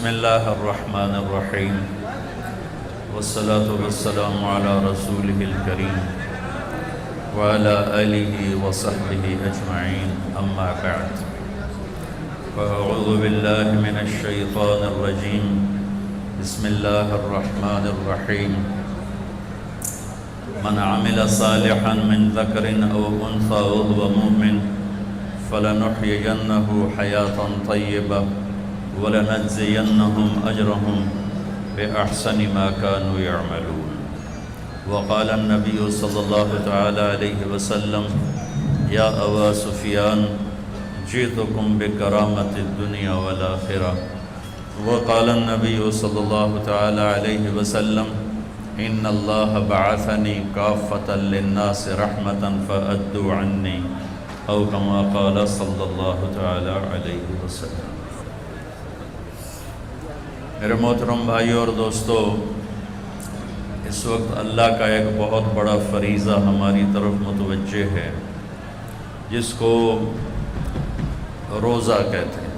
بسم اللہ الرحمن الرحیم والصلاة والسلام علی رسولہ الکریم وعلی آلہ وصحبہ اجمعین اما بعد فاعوذ باللہ من الشیطان الرجیم بسم اللہ الرحمن الرحیم من عمل صالحا من ذکر او انثى وهو مؤمن فلنحيينه حياة طيبة وَلَنَجْزِيَنَّهُمْ أَجْرَهُمْ بِأَحْسَنِ مَا كَانُوا يَعْمَلُونَ وقال النبي صلى الله تعالى عليه وسلم يا أبا سفيان جئتكم بكرامة الدنيا والآخرة وقال النبي صلى الله تعالى عليه وسلم إن الله بعثني كافة للناس رحمة فأدوا عني أو كما قال صلى الله تعالى عليه وسلم۔ میرے محترم بھائیو اور دوستو، اس وقت اللہ کا ایک بہت بڑا فریضہ ہماری طرف متوجہ ہے جس کو روزہ کہتے ہیں۔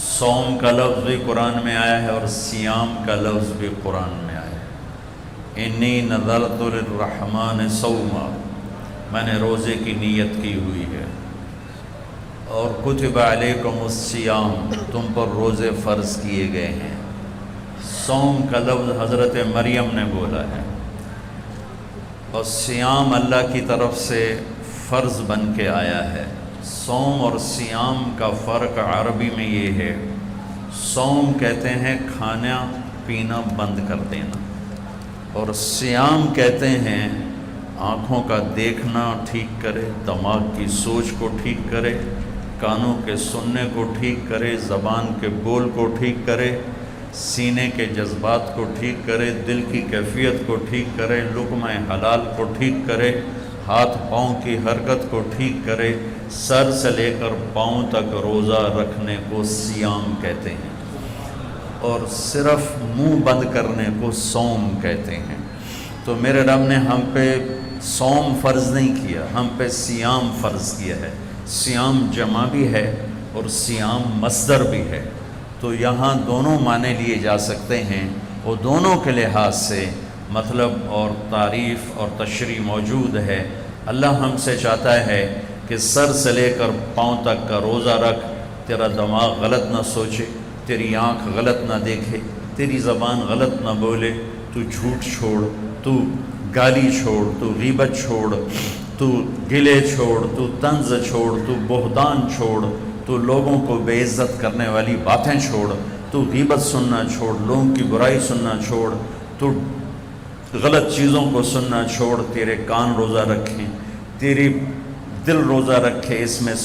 صوم کا لفظ بھی قرآن میں آیا ہے اور صیام کا لفظ بھی قرآن میں آیا ہے۔ انی نذرت للرحمن صوما، میں نے روزے کی نیت کی ہوئی ہے، اور کتب علیکم الصیام، تم پر روزے فرض کیے گئے ہیں۔ صوم کا لفظ حضرت مریم نے بولا ہے، اور صیام اللہ کی طرف سے فرض بن کے آیا ہے۔ صوم اور صیام کا فرق عربی میں یہ ہے، صوم کہتے ہیں کھانا پینا بند کر دینا، اور صیام کہتے ہیں آنکھوں کا دیکھنا ٹھیک کرے، دماغ کی سوچ کو ٹھیک کرے، کانوں کے سننے کو ٹھیک کرے، زبان کے بول کو ٹھیک کرے، سینے کے جذبات کو ٹھیک کرے، دل کی کیفیت کو ٹھیک کرے، لقمہ حلال کو ٹھیک کرے، ہاتھ پاؤں کی حرکت کو ٹھیک کرے، سر سے لے کر پاؤں تک روزہ رکھنے کو صیام کہتے ہیں، اور صرف منہ بند کرنے کو صوم کہتے ہیں۔ تو میرے رب نے ہم پہ صوم فرض نہیں کیا، ہم پہ صیام فرض کیا ہے۔ صیام جمع بھی ہے اور صیام مصدر بھی ہے، تو یہاں دونوں معنی لیے جا سکتے ہیں، وہ دونوں کے لحاظ سے مطلب اور تعریف اور تشریح موجود ہے۔ اللہ ہم سے چاہتا ہے کہ سر سے لے کر پاؤں تک کا روزہ رکھ، تیرا دماغ غلط نہ سوچے، تیری آنکھ غلط نہ دیکھے، تیری زبان غلط نہ بولے، تو جھوٹ چھوڑ، تو گالی چھوڑ، تو غیبت چھوڑ، تو گلے چھوڑ، تو طنز چھوڑ، تو بہتان چھوڑ، تو لوگوں کو بے عزت کرنے والی باتیں چھوڑ، تو غیبت سننا چھوڑ، لوگوں کی برائی سننا چھوڑ، تو غلط چیزوں کو سننا چھوڑ، تیرے کان روزہ رکھیں، تیری دل روزہ رکھے، اس میں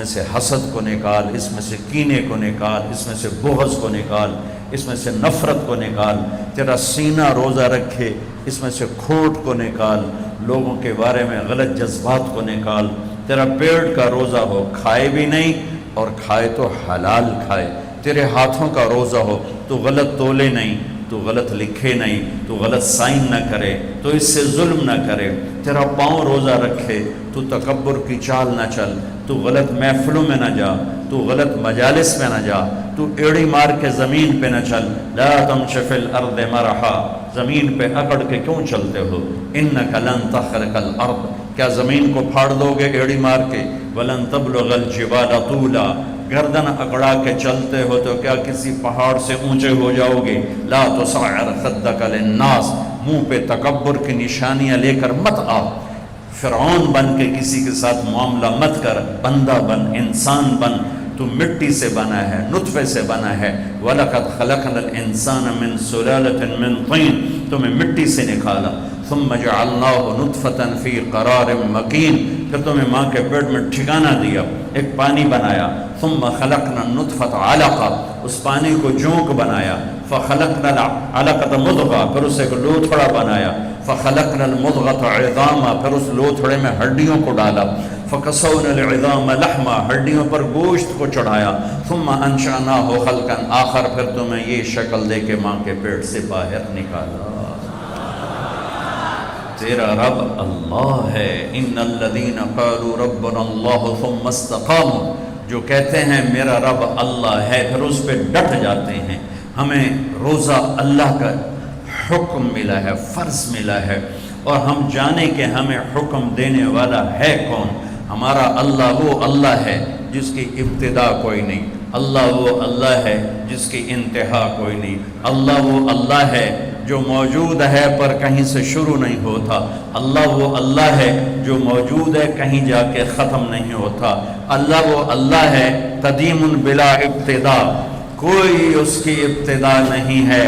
سے حسد کو نکال، اس میں سے کینے کو نکال، اس میں سے بغض کو نکال، اس میں سے نفرت کو نکال، تیرا سینہ روزہ رکھے، اس میں سے کھوٹ کو نکال، لوگوں کے بارے میں غلط جذبات کو نکال، تیرا پیٹ کا روزہ ہو، کھائے بھی نہیں اور کھائے تو حلال کھائے، تیرے ہاتھوں کا روزہ ہو، تو غلط تولے نہیں، تو غلط لکھے نہیں، تو غلط سائن نہ کرے، تو اس سے ظلم نہ کرے، تیرا پاؤں روزہ رکھے، تو تکبر کی چال نہ چل، تو غلط محفلوں میں نہ جا، تو غلط مجالس میں نہ جا، تو ایڑی مار کے زمین پہ نہ چل، لا تمش فی الارض مرحا، زمین پہ اکڑ کے کیوں چلتے ہو، انک لن تخرق الارض، کیا زمین کو پھاڑ دو گے ایڑی مار کے، ولن تبلغ الجبال طولا، گردن اکڑا کے چلتے ہو تو کیا کسی پہاڑ سے اونچے ہو جاؤ گے، لا تصعر خدک للناس، منہ پہ تکبر کی نشانیاں لے کر مت آ، فرعون بن کے کسی کے ساتھ معاملہ مت کر، بندہ بن، انسان بن، تو مٹی سے بنا ہے، نطفے سے بنا ہے، وَلَقَدْ خَلَقْنَا الْإِنسَانَ مِنْ سُلَالَةٍ مِنْ طِينٍ، تمہیں مٹی سے نکالا، ثُمَّ جَعَلْنَاهُ نُطْفَةً فِي قَرَارٍ مَكِينٍ، پھر تمہیں ماں کے پیٹ میں ٹھکانہ دیا، ایک پانی بنایا، ثُمَّ خَلَقْنَا النُّطْفَةَ عَلَقَةً، اس پانی کو جونک بنایا، فَخَلَقْنَا الْعَلَقَةَ مُضْغَةً، پھر اسے ایک لوتھڑا بنایا، فَخَلَقْنَا الْمُضْغَةَ عِظَامًا، پھر اس لوتھڑے میں ہڈیوں کو ڈالا، فَكَسَوْنَا الْعِظَامَ لَحْمًا، ہڈیوں پر گوشت کو چڑھایا، ثُمَّ أَنشَأْنَاهُ خَلْقًا آخر، پھر تمہیں یہ شکل دے کے ماں کے پیٹ سے باہر نکالا۔ تیرا رب اللہ ہے، ان الذین قالوا ربنا اللہ ثم استقاموا، جو کہتے ہیں میرا رب اللہ ہے، پھر اس پہ ڈٹ جاتے ہیں. ہمیں روزہ اللہ کا حکم ملا ہے، فرض ملا ہے، اور ہم جانیں کہ ہمیں حکم دینے والا ہے کون. ہمارا اللہ وہ اللہ ہے جس کی ابتدا کوئی نہیں، اللہ وہ اللہ ہے جس کی انتہا کوئی نہیں، اللہ وہ اللہ ہے جو موجود ہے پر کہیں سے شروع نہیں ہوتا، اللہ وہ اللہ ہے جو موجود ہے کہیں جا کے ختم نہیں ہوتا، اللہ وہ اللہ ہے قدیم بلا ابتدا، کوئی اس کی ابتدا نہیں ہے،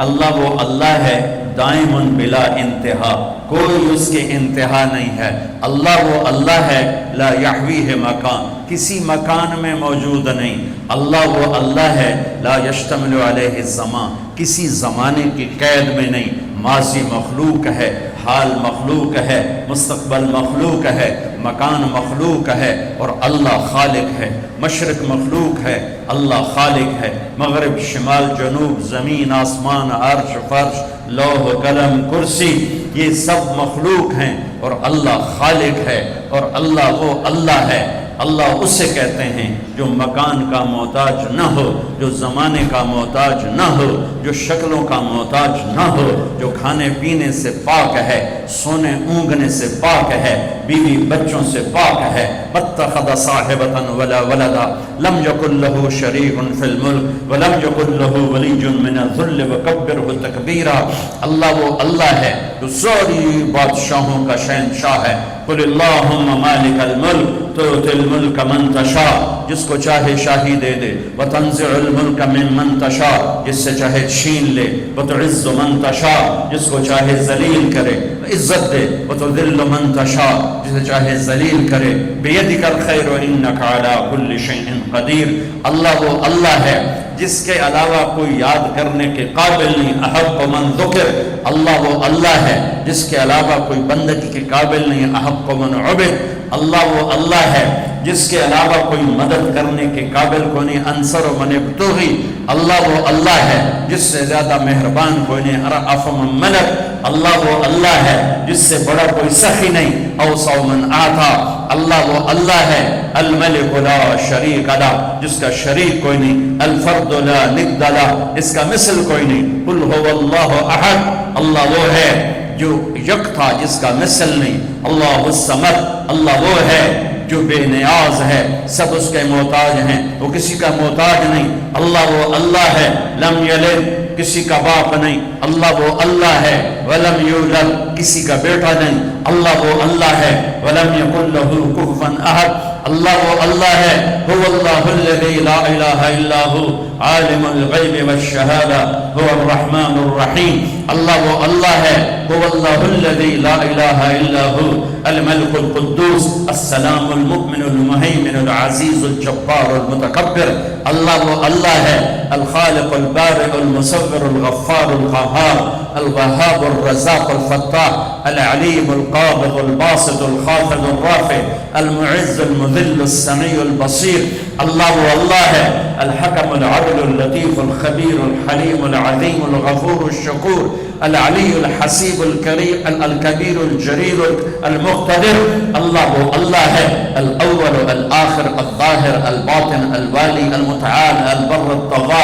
اللہ وہ اللہ ہے دائم بلا انتہا، کوئی اس کی انتہا نہیں ہے، اللہ وہ اللہ ہے لا یحویہ مکان، کسی مکان میں موجود نہیں، اللہ وہ اللہ ہے لا یشتمل علیہ الزمان، کسی زمانے کی قید میں نہیں، ماضی مخلوق ہے، حال مخلوق ہے، مستقبل مخلوق ہے، مکان مخلوق ہے، اور اللہ خالق ہے. مشرق مخلوق ہے، اللہ خالق ہے، مغرب شمال جنوب زمین آسمان عرش فرش لوح قلم کرسی یہ سب مخلوق ہیں، اور اللہ خالق ہے، اور اللہ وہ اللہ ہے. اللہ اسے کہتے ہیں جو مکان کا محتاج نہ ہو، جو زمانے کا محتاج نہ ہو، جو شکلوں کا محتاج نہ ہو، جو کھانے پینے سے پاک ہے، سونے اونگنے سے پاک ہے، بیوی بچوں سے پاک ہے. متخذ صاحبۃ ولا ولدا لم یکن له شریک فی الملک ولم یکن له ولی من الذل وکبرہ تکبیرا. اللہ وہ اللہ ہے جو ساری بادشاہوں کا شہنشاہ ہے. قل اللہم مالک الملک تؤتی الملک من تشاء، جس کو چاہے شاہی دے دے، وتنزع الملک ممن تشاء، جس سے چاہے چھین لے، وتعز من تشاء، جس کو چاہے ذلیل کرے، عزت دے، وتذل من تشاء، جسے چاہے ذلیل کرے. بیدک الخیر انک علی کل شیء قدیر. اللہ وہ اللہ ہے جس کے علاوہ کوئی یاد کرنے کے قابل نہیں. احق من ذکر، اللہ وہ اللہ ہے جس کے علاوہ کوئی بندگی کے قابل نہیں. احق من عبد، اللہ وہ اللہ ہے جس کے علاوہ کوئی مدد کرنے کے قابل کو نہیں. انصر من ابتغی، اللہ وہ اللہ ہے جس سے زیادہ مہربان کوئی نہیں. ارأف من ملک، اللہ وہ اللہ ہے جس سے بڑا کوئی سخی نہیں. اوسع من آتا، اللہ وہ اللہ ہے الملک لا شریک لہ، جس کا شریک کوئی نہیں. الفرد لا ند لہ، اس کا مثل کوئی نہیں. قل هو اللہ احد، اللہ وہ ہے جو یک تھا جس کا مثل نہیں. اللہ الصمد، اللہ وہ ہے جو بے نیاز ہے، سب اس کے محتاج ہیں، وہ کسی کا محتاج نہیں. اللہ وہ اللہ ہے لم یلد، کسی کا باپ نہیں. اللہ وہ اللہ ہے ولم یولد، کسی کا بیٹا نہیں. اللہ وہ اللہ ہے ولم یکن لہ کفوا احد. اللہ وہ اللہ ہے هو اللہ الذی لا الہ الا هو عالم الغیب والشہادہ هو الرحمن الرحیم. اللہ وہ اللہ ہے هو اللہ الذی لا الہ الا هو الملک القدوس السلام المؤمن المہیمن العزیز الجبار المتکبر. اللہ وہ اللہ ہے الخالق البارئ المصور الغفار القہار الوهاب الرزاق الفتاح العلیم القابض الباسط الخافض الرافع المعز المذل السمیع البصیر. اللہ وہ اللہ ہے الحکم العدل اللطیف الخبیر الحلیم العظیم الغفور الشکور العلی الحسیب الکریم الکبیر الجلیل المقتدر. اللہ وہ اللہ ہے الاول الآخر الظاہر الباطن الوالی المتعال البر الطغاة.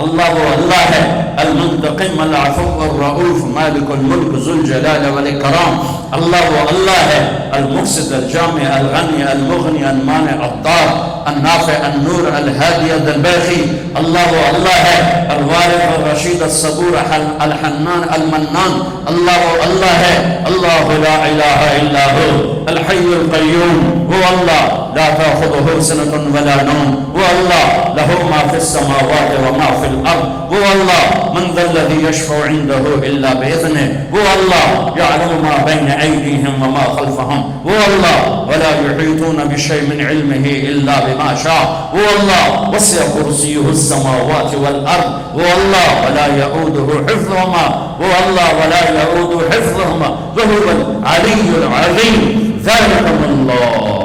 اللہ وہ اللہ ہے المنتقم العفو الرؤوف مالک الملک ذو الجلال والاکرام. اللہ وہ اللہ ہے المقصد الجامع الغنی المغنی المانع الضار النافع النور الهادي الباقي. اللہ وہ اللہ ہے الوارث الرشید الصبور الحنان المنان. اللہ وہ اللہ ہے اللہ لا الہ الا هو الحی القیوم. وہ اللہ لا تأخذه سنة ولا نوم. وہ اللہ له ما في السماوات وما في الأرض. وہ اللہ من ذا الذي يشفع عنده إلا بإذنه. وہ اللہ يعلم ما بين أيديهم وما خلفهم. وہ اللہ ولا يحيطون بشيء من علمه إلا بما شاء. وہ اللہ وسع كرسيه السماوات والأرض. وہ اللہ ولا يؤوده حفظهما. وہ اللہ ولا يؤوده حفظهما وهو العلي العظيم. ذلكم اللہ.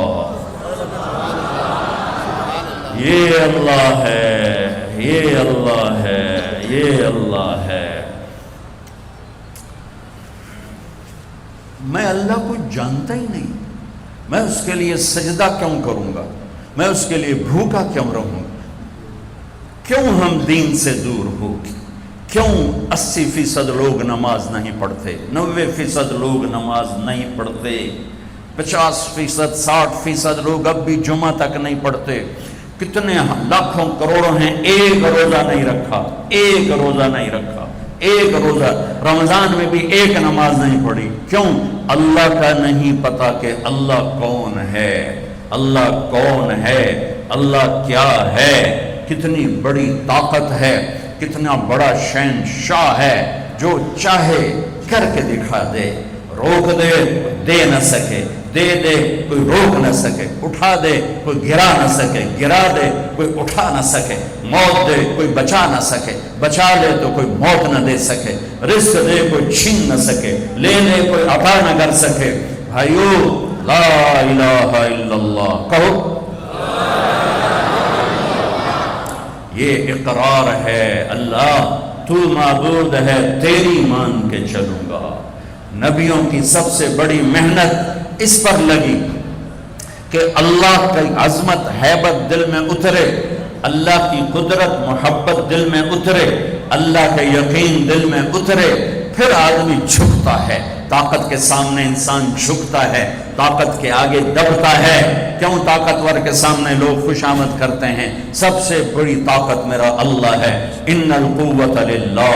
یہ اللہ ہے، یہ اللہ ہے، یہ اللہ ہے. میں اللہ کو جانتا ہی نہیں، میں اس کے لیے سجدہ کیوں کروں گا؟ میں اس کے لیے بھوکا کیوں رہوں؟ کیوں ہم دین سے دور ہو؟ کیوں 80% لوگ نماز نہیں پڑھتے، 90% لوگ نماز نہیں پڑھتے، 50%، 60% لوگ اب بھی جمعہ تک نہیں پڑھتے، کتنے لاکھوں کروڑوں ہیں ایک روزہ نہیں رکھا، ایک روزہ نہیں رکھا، ایک روزہ، رمضان میں بھی ایک نماز نہیں پڑھی۔ کیوں؟ اللہ کا نہیں پتا کہ اللہ کون ہے، اللہ کون ہے، اللہ کیا ہے، کتنی بڑی طاقت ہے، کتنا بڑا شہنشاہ ہے، جو چاہے کر کے دکھا دے، روک دے دے نہ سکے، دے دے کوئی روک نہ سکے، اٹھا دے کوئی گرا نہ سکے، گرا دے کوئی اٹھا نہ سکے، موت دے کوئی بچا نہ سکے، بچا لے تو کوئی موت نہ دے سکے، رزق دے کوئی چھین نہ سکے، لے لے کوئی عطا نہ کر سکے۔ بھائیو، لا الہ الا اللہ کہو۔ یہ اقرار ہے، اللہ تو معبود ہے، تیری مان کے چلوں گا۔ نبیوں کی سب سے بڑی محنت اس پر لگی کہ اللہ کی عظمت ہیبت دل میں اترے، اللہ کی قدرت محبت دل میں اترے، اللہ کا یقین دل میں اترے، پھر آدمی جھکتا ہے، طاقت کے سامنے انسان جھکتا ہے، طاقت کے آگے دبتا ہے۔ کیوں طاقتور کے سامنے لوگ خوش آمد کرتے ہیں؟ سب سے بڑی طاقت میرا اللہ ہے، ان القوت للہ،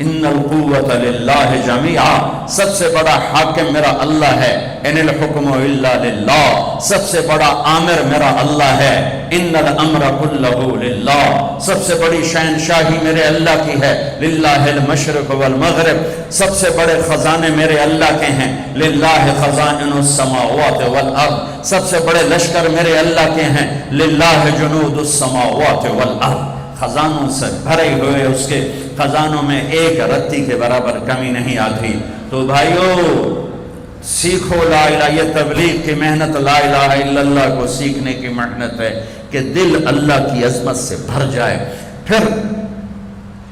ان القوت للہ جمیعا، سب سے بڑا حاکم میرا اللہ ہے، ان الحکم الا للہ، سب سے بڑا آمر میرا اللہ ہے، ان الامر کلہ للہ، سب سے بڑی شہنشاہی میرے اللہ کی ہے، للہ المشرق والمغرب، سب سے بڑے خزانے میرے اللہ کے ہیں، للہ خزائن السماوات والارض، سب سے بڑے لشکر میرے اللہ کے ہیں، للہ جنود السماوات والارض، خزانوں سے بھرے ہوئے اس کے خزانوں میں ایک رتی کے برابر کمی نہیں آتی۔ تو بھائیو، سیکھو لا الہ، یہ تبلیغ کی محنت لا الہ الا اللہ کو سیکھنے کی محنت ہے کہ دل اللہ کی عظمت سے بھر جائے۔ پھر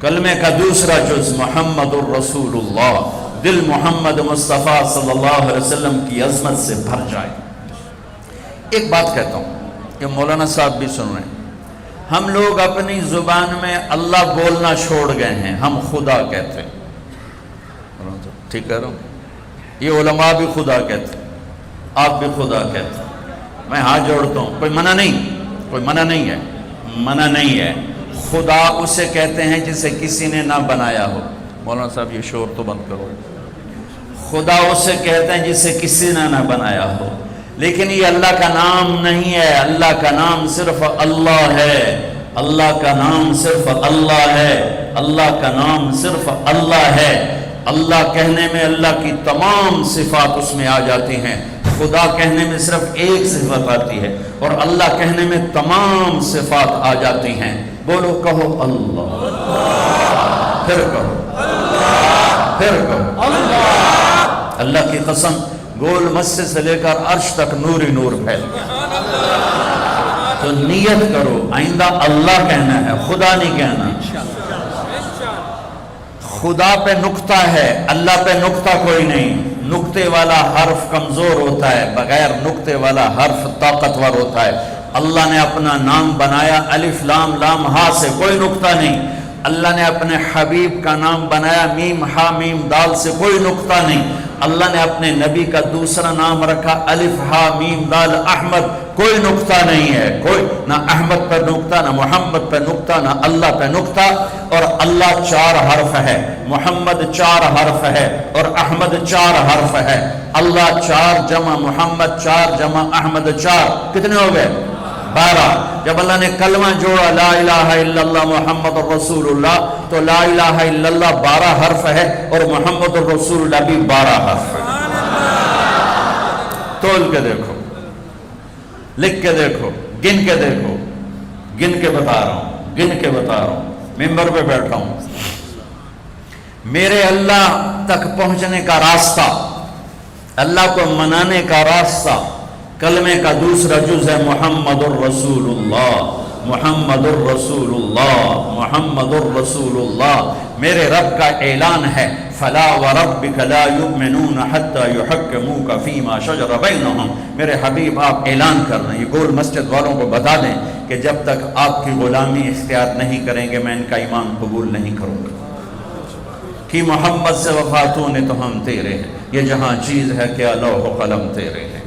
کلمے کا دوسرا جز محمد الرسول اللہ، دل محمد مصطفیٰ صلی اللہ علیہ وسلم کی عظمت سے بھر جائے۔ ایک بات کہتا ہوں کہ مولانا صاحب بھی سن رہے ہیں، ہم لوگ اپنی زبان میں اللہ بولنا چھوڑ گئے ہیں، ہم خدا کہتے ہیں، ٹھیک کہہ رہا ہوں؟ یہ علماء بھی خدا کہتے ہیں، آپ بھی خدا کہتے ہیں، میں ہاتھ جوڑتا ہوں، کوئی منع نہیں، کوئی منع نہیں ہے، منع نہیں ہے۔ خدا اسے کہتے ہیں جسے کسی نے نہ بنایا ہو۔ مولانا صاحب یہ شور تو بند کرو۔ خدا اسے کہتے ہیں جسے کسی نے نہ بنایا ہو، لیکن یہ اللہ کا نام نہیں ہے، اللہ کا نام صرف اللہ ہے، اللہ کا نام صرف اللہ ہے، اللہ کا نام صرف اللہ ہے۔ اللہ کہنے میں اللہ کی تمام صفات اس میں آ جاتی ہیں، خدا کہنے میں صرف ایک صفت آتی ہے، اور اللہ کہنے میں تمام صفات آ جاتی ہیں۔ بولو، کہو اللہ، پھر کہو اللہ، پھر کہو اللہ۔ اللہ کی قسم، گول مسجد سے لے کر عرش تک نور ہی نور پھیل گیا۔ تو نیت کرو، آئندہ اللہ کہنا ہے، خدا نہیں کہنا۔ خدا پہ نقطہ ہے، اللہ پہ نقطہ کوئی نہیں۔ نقطے والا حرف کمزور ہوتا ہے، بغیر نقطے والا حرف طاقتور ہوتا ہے۔ اللہ نے اپنا نام بنایا الف لام لام ہا سے، کوئی نقطہ نہیں۔ اللہ نے اپنے حبیب کا نام بنایا میم ہا میم دال سے، کوئی نقطہ نہیں۔ اللہ نے اپنے نبی کا دوسرا نام رکھا الف ہا میم دال احمد، کوئی نقطہ نہیں ہے، کوئی نہ احمد پر نقطہ، نہ محمد پہ نقطہ، نہ اللہ پہ نقطہ۔ اور اللہ 4 حرف ہے، محمد 4 حرف ہے، اور احمد 4 حرف ہے۔ اللہ 4 جمع محمد 4 جمع احمد 4، کتنے ہو گئے؟ 12۔ جب اللہ نے کلمہ جوڑا لا الہ الا اللہ محمد الرسول اللہ، تو لا الہ الا اللہ 12 حرف ہے، اور محمد الرسول اللہ بھی 12 حرف ہے۔ تول کے دیکھو، لکھ کے دیکھو، گن کے دیکھو، گن کے بتا رہا ہوں، گن کے بتا رہا ہوں، ممبر پہ بیٹھا ہوں۔ میرے اللہ تک پہنچنے کا راستہ، اللہ کو منانے کا راستہ، کلمے کا دوسرا جز ہے محمد الرسول اللہ، محمد الرسول اللہ، محمد الرسول اللہ۔ میرے رب کا اعلان ہے فلا وربک لا یؤمنون حتی یحکموک فیما شجر بینہم. میرے حبیب آپ اعلان کر رہے ہیں، یہ گول مسجد والوں کو بتا دیں کہ جب تک آپ کی غلامی اختیار نہیں کریں گے میں ان کا ایمان قبول نہیں کروں گا. کہ محمد سے وفاتوں نے تو ہم تیرے ہیں، یہ جہاں چیز ہے کیا لوح و قلم تیرے ہیں.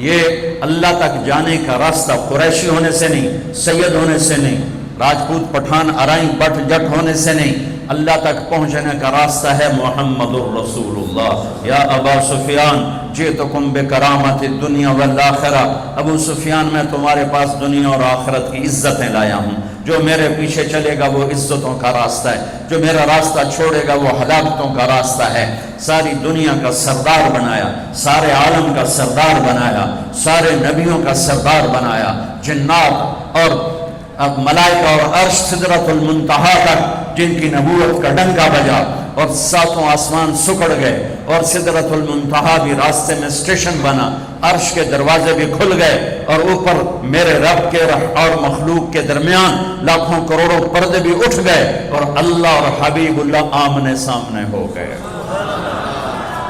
یہ اللہ تک جانے کا راستہ قریشی ہونے سے نہیں، سید ہونے سے نہیں، راجپوت پٹھان ارائیں بٹ جٹ ہونے سے نہیں، اللہ تک پہنچنے کا راستہ ہے محمد الرسول اللہ. یا ابا سفیان جئتکم بکرامت الدنیا والآخرہ، ابو سفیان میں تمہارے پاس دنیا اور آخرت کی عزتیں لایا ہوں. جو میرے پیچھے چلے گا وہ عزتوں کا راستہ ہے، جو میرا راستہ چھوڑے گا وہ ہلاکتوں کا راستہ ہے. ساری دنیا کا سردار بنایا، سارے عالم کا سردار بنایا، سارے نبیوں کا سردار بنایا، جنات اور ملائکہ اور عرش سدرۃ المنتہا تک جن کی نبوت کا ڈنکا بجا اور ساتوں آسمان سکڑ گئے اور سدرۃ المنتہا بھی راستے میں اسٹیشن بنا، عرش کے دروازے بھی کھل گئے اور اوپر میرے رب کے اور مخلوق کے درمیان لاکھوں کروڑوں پردے بھی اٹھ گئے اور اللہ اور حبیب اللہ آمنے سامنے ہو گئے.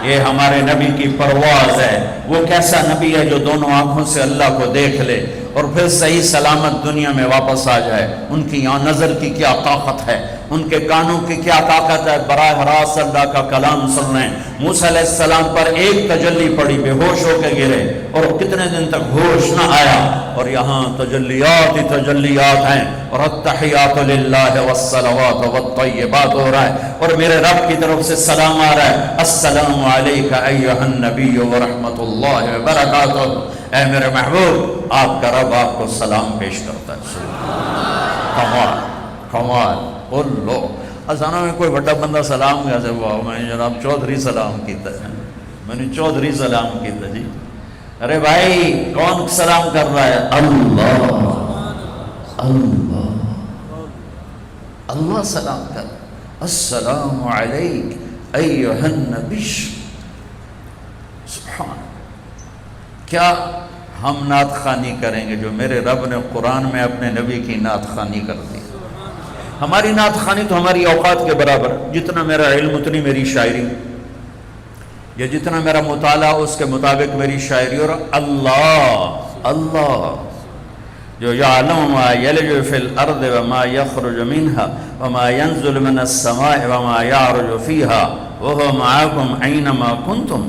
یہ ہمارے نبی کی پرواز ہے. وہ کیسا نبی ہے جو دونوں آنکھوں سے اللہ کو دیکھ لے اور پھر صحیح سلامت دنیا میں واپس آ جائے. ان کی یہاں نظر کی کیا طاقت ہے، ان کے کانوں کی کیا طاقت ہے، براہ راست اللہ کا کلام سن رہے ہیں. موسیٰ علیہ السلام پر ایک تجلی پڑی، بے ہوش ہو کے گرے اور کتنے دن تک ہوش نہ آیا. اور یہاں تجلیات ہی تجلیات ہیں اور التحیات للہ والصلوات والطیبات ہو رہا ہے اور میرے رب کی طرف سے سلام آ رہا ہے. السلام علیک ایھا النبی ورحمۃ اللہ وبرکاتہ. اے میرے محبوب، آپ کا رب آپ کو سلام پیش کرتا ہے. کمال کمال. لو اسانوں میں کوئی بڑا بندہ سلام کیا سے وہ میں جناب چودھری سلام کیتا ہے، میں نے چودھری سلام کیتا. جی ارے بھائی کون سلام کر رہا ہے؟ اللہ اللہ اللہ سلام کر. السلام علیک ایھا النبی. سبحان. کیا ہم نعت خوانی کریں گے جو میرے رب نے قرآن میں اپنے نبی کی نعت خوانی کر دی. ہماری نعت خوانی تو ہماری اوقات کے برابر، جتنا میرا علم اتنی میری شاعری، یا جتنا میرا مطالعہ اس کے مطابق میری شاعری. اور اللہ اللہ جو یعلم ما یلج فی الارض وما یخرج منها وما ینزل من السماء وما یعرج فیها وهو معاکم اینما کنتم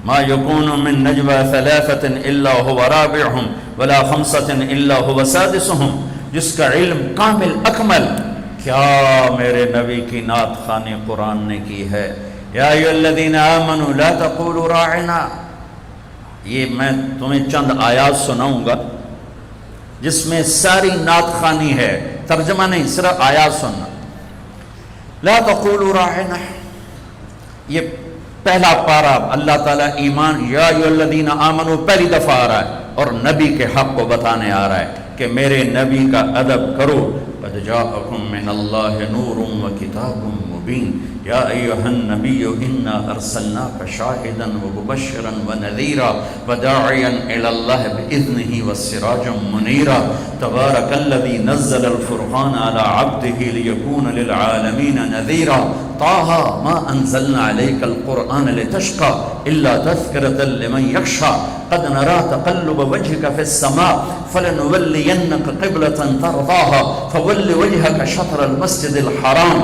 ما یکون من نجوى ثلاثة الا هو رابعهم ولا خمسة الا هو سادسهم. جس کا علم کامل اکمل. کیا میرے نبی کی نعت خوانی قرآن نے کی ہے. یا ایھا الذین آمنوا لا تقولوا راعنا. یہ میں تمہیں چند آیات سناؤں گا جس میں ساری نعت خوانی ہے، ترجمہ نہیں، صرف آیات سننا. لا تقولوا راعنا، یہ پہلا پارا اللہ تعالیٰ ایمان یا ایھا الذین آمنوا پہلی دفعہ آ رہا ہے اور نبی کے حق کو بتانے آ رہا ہے کہ میرے نبی کا ادب کرو. قد جاءکم من اللہ نور وکتاب مبین. یا ایھا النبی انا ارسلناک شاہدا ومبشرا ونذیرا وداعیا الی اللہ باذنہ وسراجا منیرا. تبارک الذی نزل الفرقان علی عبدہ لیکون للعالمین نذیرا. طه ما انزلنا عليك القرآن لتشقى الا تذكرة لمن يخشى. قد نرى تقلب وجهك في السماء فلنولينك قبلة ترضاها فول وجهك شطر المسجد الحرام.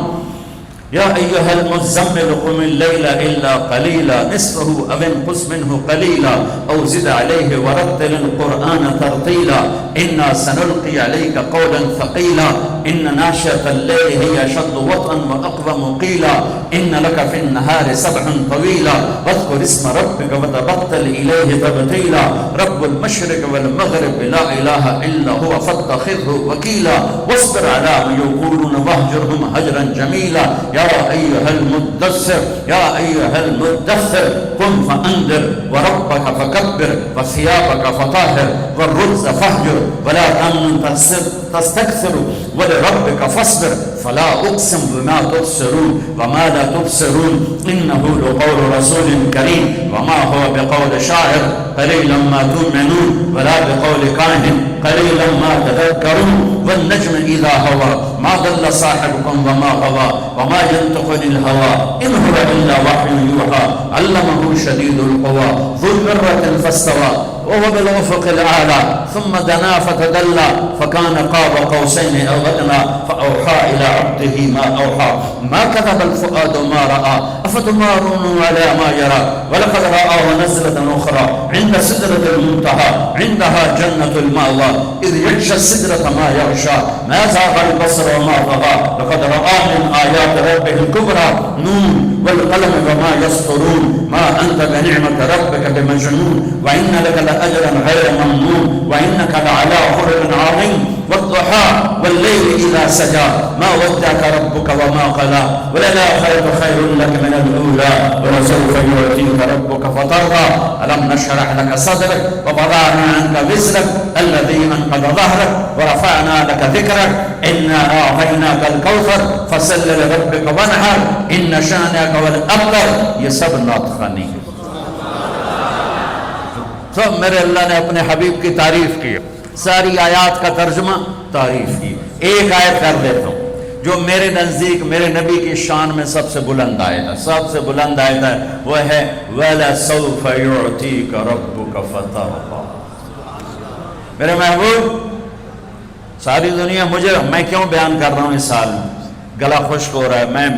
يا أيها المزمل قم الليل إلا قليلا نصفه أو انقص منه قليلا أو زد عليه ورتل القرآن ترتيلا. إنا سنلقي عليك قولا ثقيلا. إن ناشئة الليل هي أشد وطئا وأقوم قيلا. إن لك في النهار سبحا طويلا واذكر اسم ربك وتبتل إليه تبتيلا. رب المشرق والمغرب لا إله إلا هو فاتخذه وكيلا. واصبر على ما يقولون واهجرهم هجرا جميلا. يا أيها المدثر يا أيها المدثر قم فأنذر وربك فكبر وثيابك فطهر والرجز فاهجر ولا تمنن تستكثر تستكثر ولربك فاصبر فلا أقسم بما تبصرون وما لا تبصرون إنه لقول رسول كريم وما هو بقول شاعر قليلا ما تؤمنون ولا بقول كاهن قليلا ما تذكرون والنجم إذا هوى ما ضل صاحبكم وما غوى وما ينطق عن الهوى إن هو إلا وحي يوحى علمه شديد القوى ذو مرة فاستوى وهو بالأفق الأعلى ثم دنا فتدلى فكان قاب قوسين أو أدنى فأوحى إلى عبده ما أوحى ما كذب الفؤاد ما رأى أفتمارون على ما يرى ولقد رآه نزلة أخرى عند سدرة المنتهى عندها جنة المأوى إذ يغشى السدرة ما يغشى ما زاغ البصر وما طغى لقد رأى من آيات ربه الكبرى نون والقلم وما يسطرون ما أنت بنعمة ربك بمجنون وإن لك لأجرا غير ممنون وإنك لعلى خلق عظيم والضحى والليل إذا سجى ما ودعك ربك وما قلى وللآخرة خير لك من الأولى ولسوف يعطيك ربك فترضى ألم نشرح لك صدرك ووضعنا عنك وزرك الذي أنقض ظهرك ورفعنا لك ذكرك إنا أعطيناك الكوثر فصل لربك وانحر إن شانئك والأبتر یہ سب نعت خوانی ہے. تو میرے اللہ نے اپنے حبیب کی تعریف کی, ساری آیات کا ترجمہ تعریف کی. ایک آیت کر دیتا ہوں جو میرے نزدیک میرے نبی کی شان میں سب سے بلند آیت ہے, سب سے بلند آیت ہے, وہ ہے وَلَسَوْفَ يُعْتِيكَ رَبُّكَ فَتَرْضَى. میرے محبوب, ساری دنیا مجھے, میں کیوں بیان کر رہا ہوں اس سال گلا خشک ہو رہا ہے, میں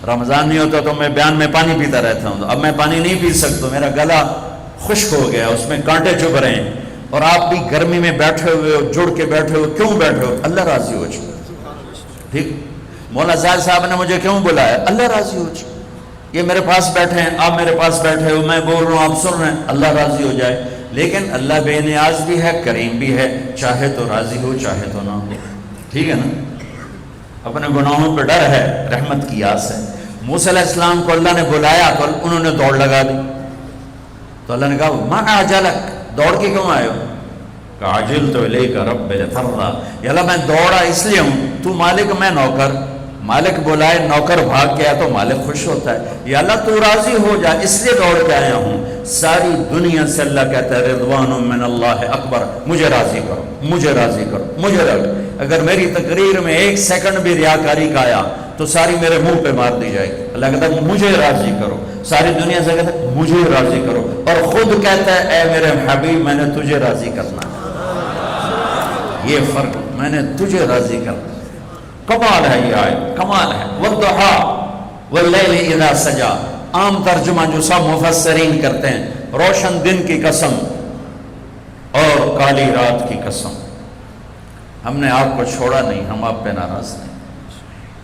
رمضان نہیں ہوتا تو میں بیان میں پانی پیتا رہتا ہوں, اب میں پانی نہیں پی سکتا, میرا گلا خشک ہو گیا, اس میں کانٹے چبھ رہے ہیں, اور آپ بھی گرمی میں بیٹھے ہوئے ہو, جڑ کے بیٹھے ہو, کیوں بیٹھے ہو؟ اللہ راضی ہو جائے. ٹھیک, مولانا زاہد صاحب نے مجھے کیوں بلایا؟ اللہ راضی ہو جائے. یہ میرے پاس بیٹھے ہیں, آپ میرے پاس بیٹھے ہو, میں بول رہا ہوں, آپ سن رہے ہیں, اللہ راضی ہو جائے. لیکن اللہ بے نیاز بھی ہے, کریم بھی ہے, چاہے تو راضی ہو چاہے تو نہ ہو. ٹھیک ہے نا, اپنے گناہوں پہ ڈر ہے, رحمت کی آس ہے. موسیٰ علیہ السلام کو اللہ نے بلایا تو انہوں نے دوڑ لگا دی, تو اللہ نے کہا ما اعجلک, دوڑ کے کیوں آئے ہو؟ کہا عجلت الیک رب لترضی, یا اللہ میں دوڑا اس لیے ہوں, تو مالک میں نوکر, مالک بلائے نوکر بھاگ گیا تو مالک خوش ہوتا ہے, یا اللہ تو راضی ہو جا اس لیے دوڑ کے آیا ہوں. ساری دنیا سے اللہ کہتا ہے رضوان من اللہ اکبر, مجھے راضی کرو, مجھے راضی کرو, مجھے راضی. اگر میری تقریر میں ایک سیکنڈ بھی ریاکاری کا آیا تو ساری میرے منہ پہ مار دی جائے گی. اللہ کہتا ہے مجھے راضی کرو, ساری دنیا سے کہتا ہے مجھے راضی کرو, اور خود کہتا ہے اے میرے حبیب میں نے تجھے راضی کرنا ہے. یہ فرق, میں نے تجھے راضی کرنا. کمال ہے یہ آیت, کمال ہے. والضحى واللیل اذا سجا, عام ترجمہ جو سب مفسرین کرتے ہیں, روشن دن کی قسم اور کالی رات کی قسم. ہم نے آپ کو چھوڑا نہیں, ہم آپ پہ ناراض نہیں.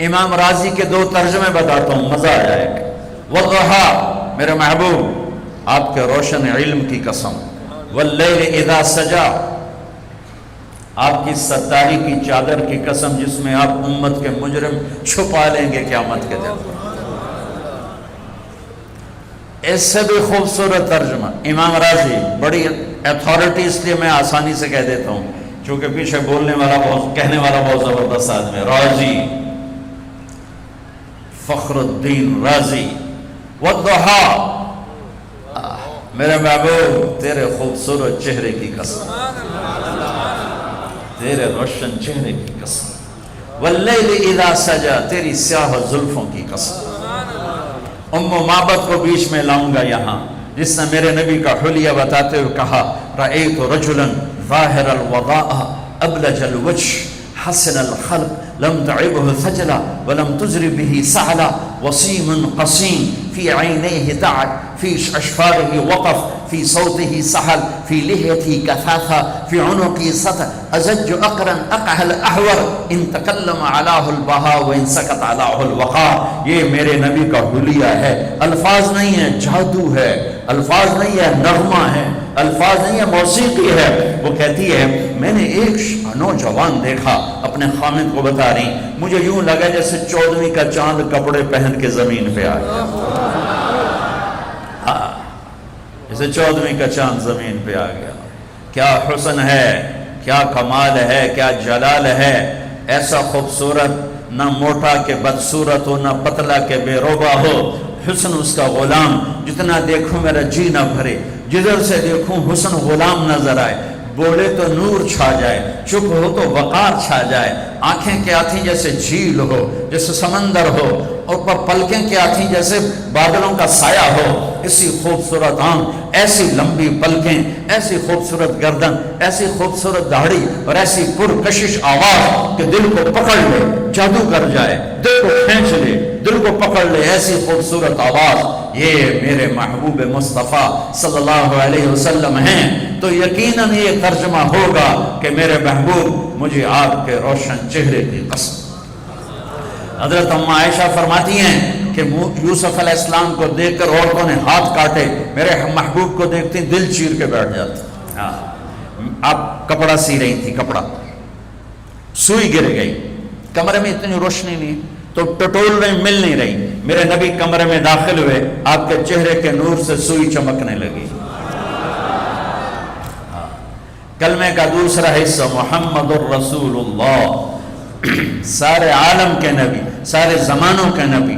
امام راضی کے دو ترجمے بتاتا ہوں, مزہ آ جائے گا. والضحى میرے محبوب آپ کے روشن علم کی قسم, واللیل اذا سجا آپ کی ستاری کی چادر کی قسم جس میں آپ امت کے مجرم چھپا لیں گے قیامت کے دن. اس سے بھی خوبصورت ترجمہ امام راضی, بڑی اتھارٹی اس لیے میں آسانی سے کہہ دیتا ہوں چونکہ پیچھے بولنے والا بہت, کہنے والا بہت زبردست آدمی ہے, راضی فخر الدین رازی. والضحى, میرے محبوب تیرے خوبصورت چہرے کی قسم, تیرے روشن چہرے کی قسم. واللیل اذا سجا, تیری سیاہ زلفوں کی قسم. ام معبد کو بیچ میں لاؤں گا یہاں, جس نے میرے نبی کا حلیہ بتاتے ہوئے کہا رأیت رجلا ظاہر الوضاء ابلج الوجه حسن الخلق لم تعبه ثجلا ولم تزر به سعلا وسيم قصيم في عينيه دعك في أشفاره وقف في صوته سحل في لحيته كثاثة في عنقه سطع أزج أقرا أقح الأحور إن تكلم علاه البهاء وإن سكت علاه الوقاء. یہ میرے نبی کا حلیہ ہے, الفاظ نہیں ہے, جادو ہے, الفاظ نہیں ہے, نغمہ ہے, الفاظ نہیں ہے, موسیقی ہے. وہ کہتی ہے میں نے ایک نوجوان دیکھا, اپنے خامد کو بتا رہی, مجھے یوں لگا جیسے 14ویں کا چاند کپڑے پہن کے زمین پہ آ گیا. جیسے 14ویں کا چاند زمین پہ آ گیا. کیا حسن ہے, کیا کمال ہے، کیا جلال ہے، ایسا خوبصورت، نہ موٹا کہ بدصورت ہو، نہ پتلا کہ بے روبا ہو، حسن اس کا غلام، جتنا دیکھوں میرا جی نہ بھرے، جدھر سے دیکھوں حسن غلام نظر آئے، بولے تو نور چھا جائے، چپ ہو تو وقار چھا جائے، آنکھیں کیا تھیں جیسے جھیل ہو، جیسے سمندر ہو، اور پر پلکیں کیا تھیں جیسے بادلوں کا سایہ ہو، اسی خوبصورت آنکھ، ایسی لمبی پلکیں، ایسی خوبصورت گردن، ایسی خوبصورت داڑھی، اور ایسی پرکشش آواز کہ دل کو پکڑ لے، جادو کر جائے، دل کو کھینچ لے، دل کو پکڑ لے، ایسی خوبصورت آواز، یہ میرے محبوب مصطفیٰ صلی اللہ علیہ وسلم ہیں، تو یقیناً یہ ترجمہ ہوگا کہ میرے محبوب مجھے آپ کے روشن چہرے کی قسم۔ حضرت ام عائشہ فرماتی ہیں کہ یوسف علیہ السلام کو دیکھ کر عورتوں نے ہاتھ کاٹے، میرے محبوب کو دیکھتی دل چیر کے بیٹھ جاتا۔ آپ کپڑا سی رہی تھی، کپڑا سوئی گر گئی، کمرے میں اتنی روشنی نہیں تو ٹٹول رہی، مل نہیں رہی، میرے نبی کمرے میں داخل ہوئے، آپ کے چہرے کے نور سے سوئی چمکنے لگی۔ کلمے کا دوسرا حصہ محمد الرسول اللہ، سارے عالم کے نبی، سارے زمانوں کے نبی۔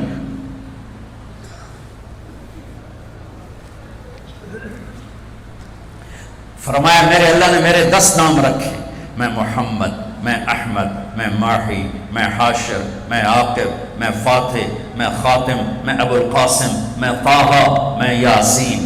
فرمایا میرے اللہ نے میرے 10 نام رکھے، میں محمد، میں احمد، میں ماحی، میں حاشر، میں عاقب، میں فاتح، میں خاتم، میں ابو القاسم، میں طٰہٰ، میں یاسین۔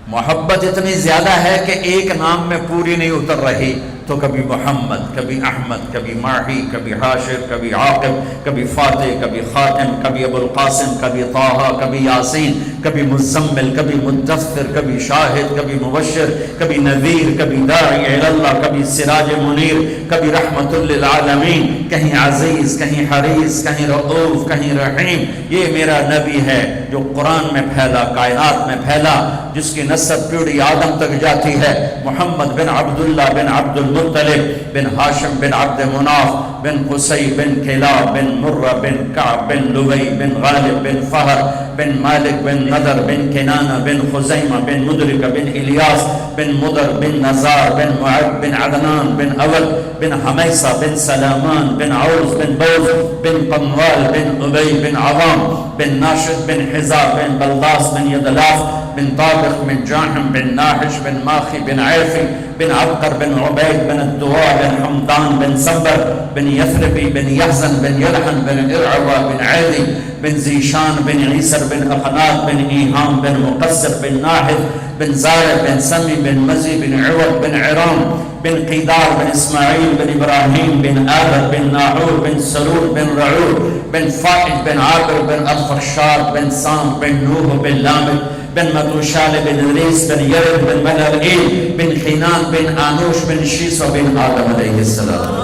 محبت اتنی زیادہ ہے کہ ایک نام میں پوری نہیں اتر رہی، تو کبھی محمد، کبھی احمد، کبھی ماحی، کبھی حاشر، کبھی عاقب، کبھی فاتح، کبھی خاتم، کبھی ابو القاسم، کبھی طٰہٰ، کبھی یاسین، کبھی مزمل، کبھی مدثر، کبھی شاہد، کبھی مبشر، کبھی نذیر، کبھی داعی الی اللہ، کبھی سراج منیر، کبھی رحمت للعالمین، کہیں عزیز، کہیں حریص، کہیں رؤوف، کہیں رحیم۔ یہ میرا نبی ہے جو قرآن میں پھیلا، کائنات میں پھیلا، جس کی نسب پیڑھی آدم تک جاتی ہے۔ محمد بن عبداللہ بن عبد المطلب بن ہاشم بن عبد مناف بن قصی بن کلاب بن مرہ بن کعب بن لوی بن غالب بن فہر بن مالک بن نضر بن کنانہ بن خزیمہ بن مدرکہ بن الیاس بن مدر بن نزار بن معد بن عدنان بن اول بن حمیسہ بن سلامان بن عوز بن بوز بن قنوال بن عبی بن عوام بن ناشد بن حزا بن بلداس بن یدلاف بن طابق بن جاحم بن ناحش بن ماخی بن عیفی بن عبقر بن عبید بن الدواء بن حمدان بن سبر بن یثربی بن یحزن بن یلحن بن ارعوى بن عیدی بن زیشان بن عیسر بن اقناط بن ایہام بن مقصر بن ناحد بن زائر بن سمی بن مزی بن عوض بن عرام بن قیدار بن اسماعیل بن ابراہیم بن آدر بن ناحور بن سرور بن رعور بن فائد بن عابر بن الفرشاد بن سام بن نوح بن لامد بن متوشال بن ریس بن یرد بن ملعیل بن خینان بن آنوش بن شیس بن آدم علیہ السلام۔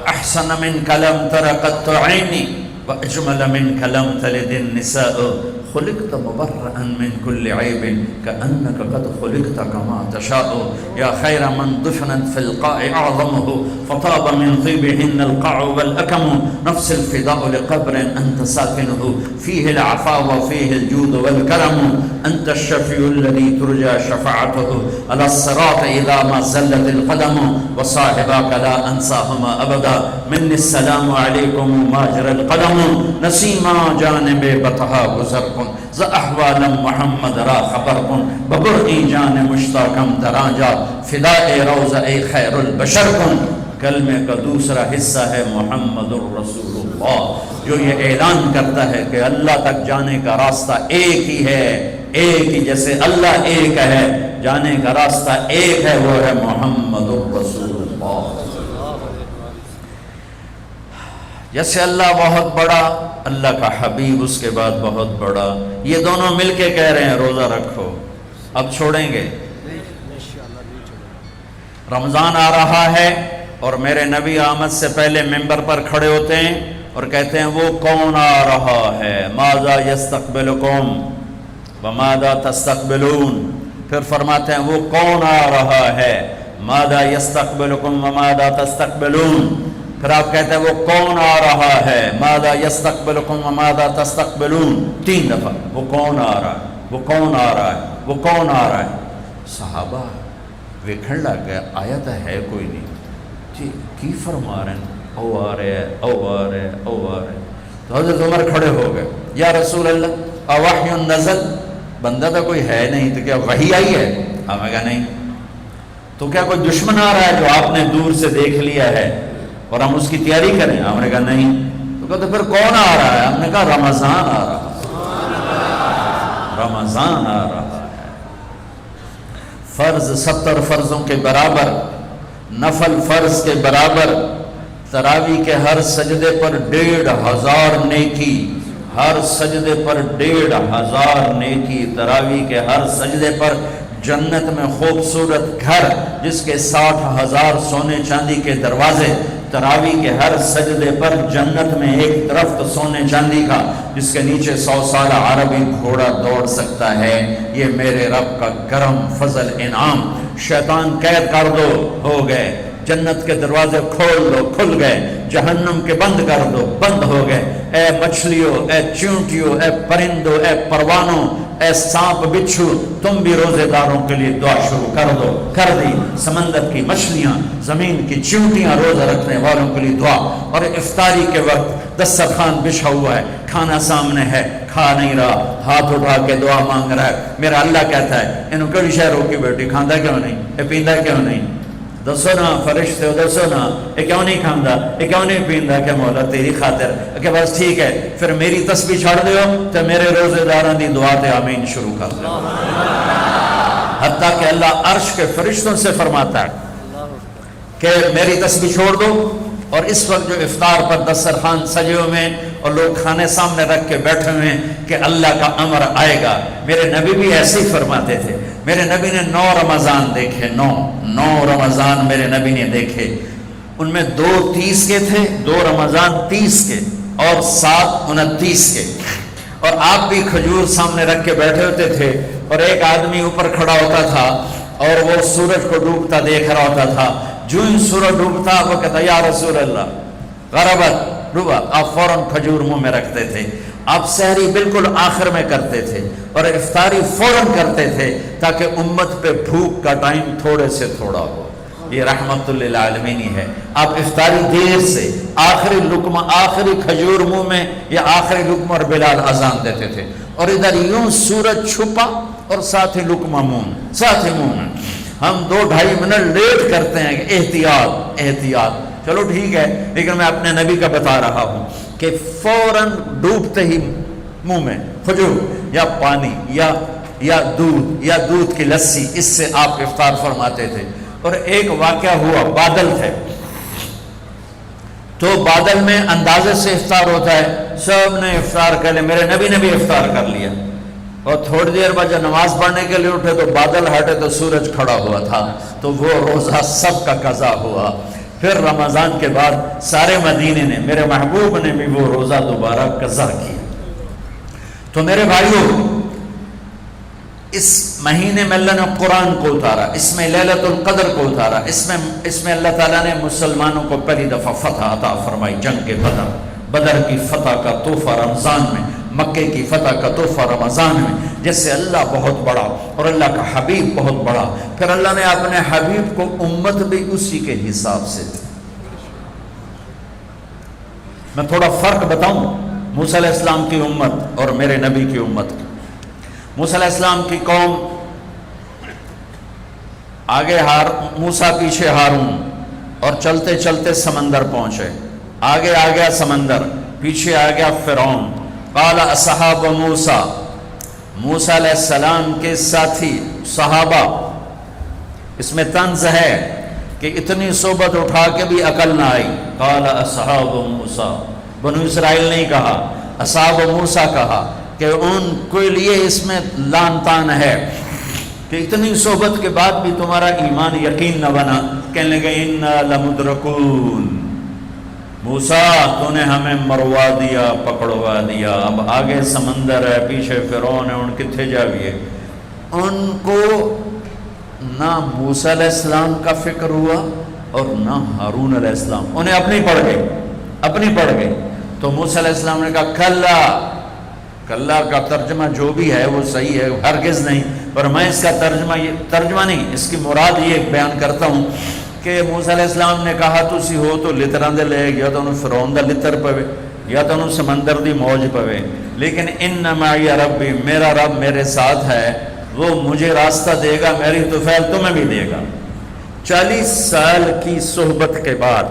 احسن من کلم ترقت عینی واجمل من کلم تلد النساء خلقت مبرئا من كل عيب كأنك قد خلقت كما تشاء يا خير من دفنت في القاع أعظمه فطاب من طيبهن القاع والأكم نفس الفداء لقبر أنت ساكنه فيه العفاء وفيه الجود والكرم أنت الشفيع الذي ترجى شفاعته على الصراط إذا ما زلت القدم وصاحبك لا أنساهما أبدا مني السلام عليكم ماجر القدم نسيما جانب بطها گزر ز احوال محمد را خبر کن ببرئی جان مشتاقم درانجا فداء روضہ اے خیر البشر کن۔ کلمے کا دوسرا حصہ ہے محمد الرسول اللہ، جو یہ اعلان کرتا ہے کہ اللہ تک جانے کا راستہ ایک ہی ہے، ایک ہی، جیسے اللہ ایک ہے، جانے کا راستہ ایک ہے، وہ ہے محمد الرسول اللہ۔ جیسے اللہ بہت بڑا، اللہ کا حبیب اس کے بعد بہت بڑا، یہ دونوں مل کے کہہ رہے ہیں روزہ رکھو۔ اب چھوڑیں گے؟ رمضان آ رہا ہے اور میرے نبی آمد سے پہلے ممبر پر کھڑے ہوتے ہیں اور کہتے ہیں وہ کون آ رہا ہے، ماذا یستقبلکم وماذا تستقبلون، پھر فرماتے ہیں وہ کون آ رہا ہے، ماذا یستقبلکم وماذا تستقبلون، پھر آپ کہتے ہیں وہ کون آ رہا ہے، ماذا یستقبلکم وماذا تستقبلون، 3 دفعہ وہ کون آ رہا ہے، وہ کون آ رہا ہے، وہ کون آ رہا ہے۔ صحابہ ویکھن لگ گئے آیا تو ہے کوئی نہیں جی کی فرما رہے ہیں او آ رہے ہیں او آ رہے ہیں او آ رہے ہیں. تو حضرت عمر کھڑے ہو گئے یا رسول اللہ اوحی نزل بندہ تو کوئی ہے نہیں تو کیا وحی آئی ہے؟ ہمیں کہا نہیں. تو کیا کوئی دشمن آ رہا ہے جو آپ نے دور سے دیکھ لیا ہے اور ہم اس کی تیاری کریں؟ ہم نے کہا نہیں. تو کہا تو پھر کون آ رہا ہے؟ ہم نے کہا رمضان آ رہا ہے، رمضان آ رہا ہے. فرض 70 فرضوں کے برابر، نفل فرض کے برابر، تراویح کے ہر سجدے پر 1500 نیکی، ہر سجدے پر 1500 نیکی. تراویح کے ہر سجدے پر جنت میں خوبصورت گھر جس کے 60,000 سونے چاندی کے دروازے. تراویح کے ہر سجدے پر جنت میں ایک درخت سونے چاندی کا جس کے نیچے 100 سالہ عربی گھوڑا دوڑ سکتا ہے. یہ میرے رب کا کرم فضل انعام. شیطان قید کر دو، ہو گئے. جنت کے دروازے کھول دو، کھل گئے. جہنم کے بند کر دو، بند ہو گئے. اے مچھلیوں، اے چونٹیوں، اے پرندوں، اے پروانوں، اے سانپ بچھو، تم بھی روزے داروں کے لیے دعا شروع کر دو. کر دی. سمندر کی مچھلیاں، زمین کی چونٹیاں، روزہ رکھنے والوں کے لیے دعا. اور افطاری کے وقت دسترخوان بچھا ہوا ہے، کھانا سامنے ہے، کھا نہیں رہا، ہاتھ اٹھا کے دعا مانگ رہا ہے. میرا اللہ کہتا ہے انہوں کڑی شہ روکی بیٹی کھاندہ کیوں نہیں، یہ پیندہ کیوں نہیں؟ دسو نا فرشتے ہو، دسو نا یہ کیوں نہیں کھاندہ، یہ کیوں نہیں پیندہ؟ کہ مولا تیری خاطر. کہ بس ٹھیک ہے پھر میری تسبیح چھڑ دیو تو میرے روزے داران دی دعا تے آمین شروع کر دو. حتیٰ کہ اللہ عرش کے فرشتوں سے فرماتا ہے کہ میری تسبیح چھوڑ دو. اور اس وقت جو افطار پر دسترخوان سجے ہوئے ہیں اور لوگ کھانے سامنے رکھ کے بیٹھے ہوئے ہیں کہ اللہ کا امر آئے گا. میرے نبی بھی ایسے ہی فرماتے تھے. میرے نبی نے 9 رمضان دیکھے، 9 رمضان میرے نبی نے دیکھے. ان میں 2 30 کے تھے، 2 رمضان 30 کے اور 7 29 کے. اور آپ بھی کھجور سامنے رکھ کے بیٹھے ہوتے تھے اور ایک آدمی اوپر کھڑا ہوتا تھا اور وہ سورج کو ڈوبتا دیکھ رہا ہوتا تھا. جو ہی سورج ڈوبتا وہ کہتا یا رسول اللہ غربت ڈوبا، آپ فوراً کھجور منہ میں رکھتے تھے. آپ سحری بالکل آخر میں کرتے تھے اور افطاری فوراً کرتے تھے تاکہ امت پہ بھوک کا ٹائم تھوڑے سے تھوڑا ہو. یہ رحمت للعالمین ہے. آپ افطاری دیر سے آخری لقمہ، آخری کھجور منہ میں یا آخری لقمہ اور بلال اذان دیتے تھے اور ادھر یوں سورج چھپا اور ساتھ ہی لقمہ منہ، ساتھ ہی منہ. ہم 2-2.5 منٹ لیٹ کرتے ہیں کہ احتیاط احتیاط. چلو ٹھیک ہے، لیکن میں اپنے نبی کا بتا رہا ہوں کہ فوراً ڈوبتے ہی منہ میں کھجور یا پانی یا دودھ کی لسی، اس سے آپ افطار فرماتے تھے. اور ایک واقعہ ہوا، بادل تھے تو بادل میں اندازے سے افطار ہوتا ہے. سب نے افطار کر لیا، میرے نبی نے بھی افطار کر لیا. اور تھوڑی دیر بعد جب نماز پڑھنے کے لیے اٹھے تو بادل ہٹے تو سورج کھڑا ہوا تھا. تو وہ روزہ سب کا قضا ہوا. پھر رمضان کے بعد سارے مدینے نے، میرے محبوب نے بھی وہ روزہ دوبارہ قضا کیا. تو میرے بھائیوں، اس مہینے میں اللہ نے قرآن کو اتارا، اس میں لیلۃ القدر کو اتارا، اس میں اللہ تعالیٰ نے مسلمانوں کو پہلی دفعہ فتح عطا فرمائی. جنگ کے بدر کی فتح کا تحفہ رمضان میں، مکے کی فتح کا تحفہ رمضان میں. جیسے اللہ بہت بڑا اور اللہ کا حبیب بہت بڑا، پھر اللہ نے اپنے حبیب کو امت بھی اسی کے حساب سے دی. میں تھوڑا فرق بتاؤں موسیٰ علیہ السلام کی امت اور میرے نبی کی امت کی. موسیٰ علیہ السلام کی قوم آگے موسیٰ پیچھے ہارون، اور چلتے چلتے سمندر پہنچے. آگے آ گیا سمندر، پیچھے آ گیا فرعون. قال اصحاب موسیٰ، موسیٰ علیہ السلام کے ساتھی صحابہ. اس میں طنز ہے کہ اتنی صحبت اٹھا کے بھی عقل نہ آئی. قال اصحاب موسیٰ، بنو اسرائیل نہیں کہا، اصحاب موسیٰ کہا کہ ان کے لیے اس میں لان تان ہے کہ اتنی صحبت کے بعد بھی تمہارا ایمان یقین نہ بنا. کہنے لگے انا لمدرکون، موسیٰ تو نے ہمیں مروا دیا، پکڑوا دیا. اب آگے سمندر ہے، پیچھے فرعون ہے، ان کتھے جاویے. ان کو نہ موسیٰ علیہ السلام کا فکر ہوا اور نہ ہارون علیہ السلام. انہیں اپنی پڑھ گئی. تو موسیٰ علیہ السلام نے کہا کلا کا ترجمہ جو بھی ہے وہ صحیح ہے، ہرگز نہیں. اور میں اس کا ترجمہ نہیں، اس کی مراد یہ بیان کرتا ہوں کہ موسیٰ علیہ السلام نے کہا تسی ہو تو لتراں دے لے یا تو انہوں فرعون دا لتر پوے یا تو انہوں سمندر دی موج پوے، لیکن ان معی ربی، میرا رب میرے ساتھ ہے، وہ مجھے راستہ دے گا، میری طفیل تمہیں بھی دے گا۔ 40 سال کی صحبت کے بعد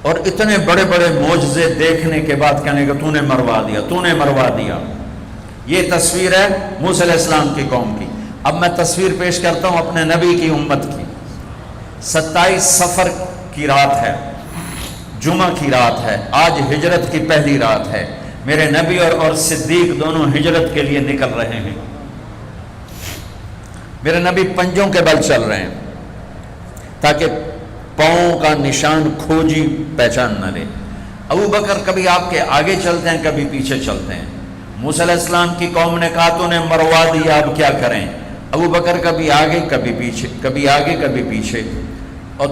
اور اتنے بڑے بڑے معجزے دیکھنے کے بعد کہنے کہ تو نے مروا دیا۔ یہ تصویر ہے موسیٰ علیہ السلام کی قوم کی۔ اب میں تصویر پیش کرتا ہوں اپنے نبی کی امت کی۔ 27 صفر کی رات ہے، جمعہ کی رات ہے، آج ہجرت کی پہلی رات ہے، میرے نبی اور صدیق دونوں ہجرت کے لیے نکل رہے ہیں۔ میرے نبی پنجوں کے بل چل رہے ہیں تاکہ پاؤں کا نشان کھوجی پہچان نہ لے۔ ابو بکر کبھی آپ کے آگے چلتے ہیں، کبھی پیچھے چلتے ہیں۔ موسیٰ علیہ السلام کی قوم نے کہا تو نے مروا دیا، اب کیا کریں؟ ابو بکر کبھی آگے کبھی پیچھے، کبھی آگے کبھی پیچھے، اور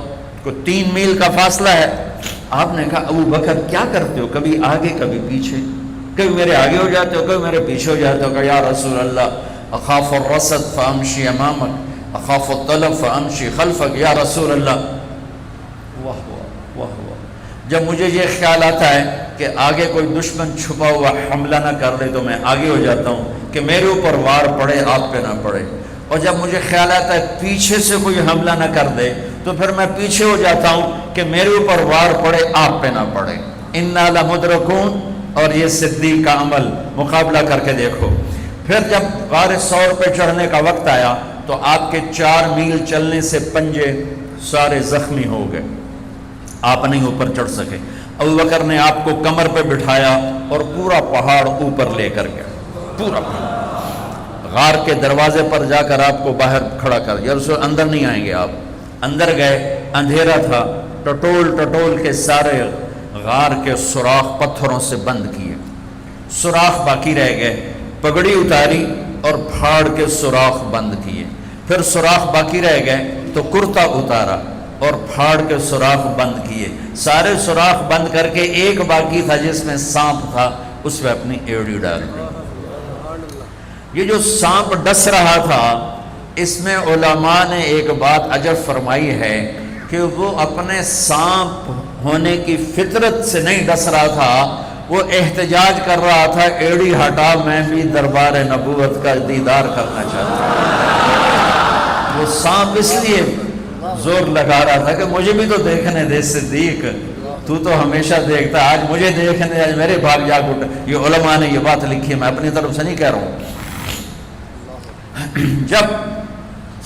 3 میل کا فاصلہ ہے۔ آپ نے کہا ابو بکر کیا کرتے ہو، کبھی آگے کبھی پیچھے، کبھی میرے آگے ہو جاتے ہو، کبھی میرے پیچھے ہو جاتے ہو۔ کہ یا رسول اللہ اخاف الرصد فامشی امامک اخاف الطلب فامشی خلفک، یا رسول اللہ۔ واہ واہ واہ واہ، جب مجھے یہ خیال آتا ہے کہ آگے کوئی دشمن چھپا ہوا حملہ نہ کر لے تو میں آگے ہو جاتا ہوں کہ میرے اوپر وار پڑے، آپ پہ نہ پڑے، اور جب مجھے خیال آتا ہے پیچھے سے کوئی حملہ نہ کر دے تو پھر میں پیچھے ہو جاتا ہوں کہ میرے اوپر وار پڑے، آپ پہ نہ پڑے۔ انا لمدرکون، اور یہ صدیق کا عمل مقابلہ کر کے دیکھو۔ پھر جب غار ثور پہ چڑھنے کا وقت آیا تو آپ کے 4 میل چلنے سے پنجے سارے زخمی ہو گئے، آپ نہیں اوپر چڑھ سکے۔ ابو بکر نے آپ کو کمر پہ بٹھایا اور پورا پہاڑ اوپر لے کر گیا، پورا پہاڑ۔ غار کے دروازے پر جا کر آپ کو باہر کھڑا کر دیا، رسول اندر نہیں آئیں گے۔ آپ اندر گئے، اندھیرا تھا، ٹٹول کے سارے غار کے سوراخ پتھروں سے بند کیے، سوراخ باقی رہ گئے۔ پگڑی اتاری اور پھاڑ کے سوراخ بند کیے، پھر سوراخ باقی رہ گئے تو کرتا اتارا اور پھاڑ کے سوراخ بند کیے، سارے سوراخ بند کر کے ایک باقی تھا جس میں سانپ تھا، اس میں اپنی ایڑی ڈال دی۔ یہ جو سانپ ڈس رہا تھا، اس میں علماء نے ایک بات عجب فرمائی ہے کہ وہ اپنے سانپ ہونے کی فطرت سے نہیں ڈس رہا تھا، وہ احتجاج کر رہا تھا ایڑی ہٹا، میں بھی دربار نبوت کا دیدار کرنا چاہتا ہوں۔ وہ سانپ اس لیے زور لگا رہا تھا کہ مجھے بھی تو دیکھنے دے صدیق، تو ہمیشہ دیکھتا، آج مجھے دیکھنے دے، آج میرے بھاگ جاگ اٹھ۔ یہ علماء نے یہ بات لکھی ہے، میں اپنی طرف سے نہیں کہہ رہا ہوں۔ جب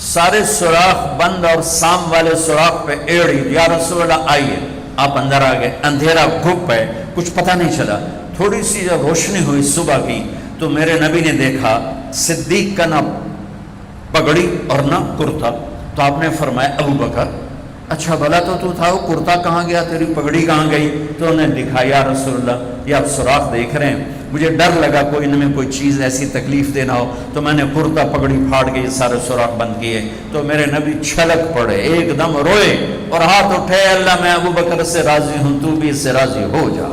سارے سوراخ بند اور سام والے سوراخ پہ ایڑی، یا رسول اللہ آئیے، آپ اندر آ گئے۔ اندھیرا گھپ ہے، کچھ پتہ نہیں چلا۔ تھوڑی سی جب روشنی ہوئی صبح کی تو میرے نبی نے دیکھا صدیق کا نہ پگڑی اور نہ کرتا، تو آپ نے فرمایا ابو بکر اچھا بھلا تو تھا، وہ کرتا کہاں گیا، تیری پگڑی کہاں گئی؟ تو انہیں دکھایا یا رسول اللہ یہ آپ سوراخ دیکھ رہے ہیں، مجھے ڈر لگا کوئی ان میں کوئی چیز ایسی تکلیف دینا ہو، تو میں نے کرتا پگڑی پھاڑ کے یہ سارے سوراخ بند کیے۔ تو میرے نبی چھلک پڑے، ایک دم روئے اور ہاتھ اٹھے، اللہ میں ابو بکر سے راضی ہوں، تو بھی اس سے راضی ہو جا،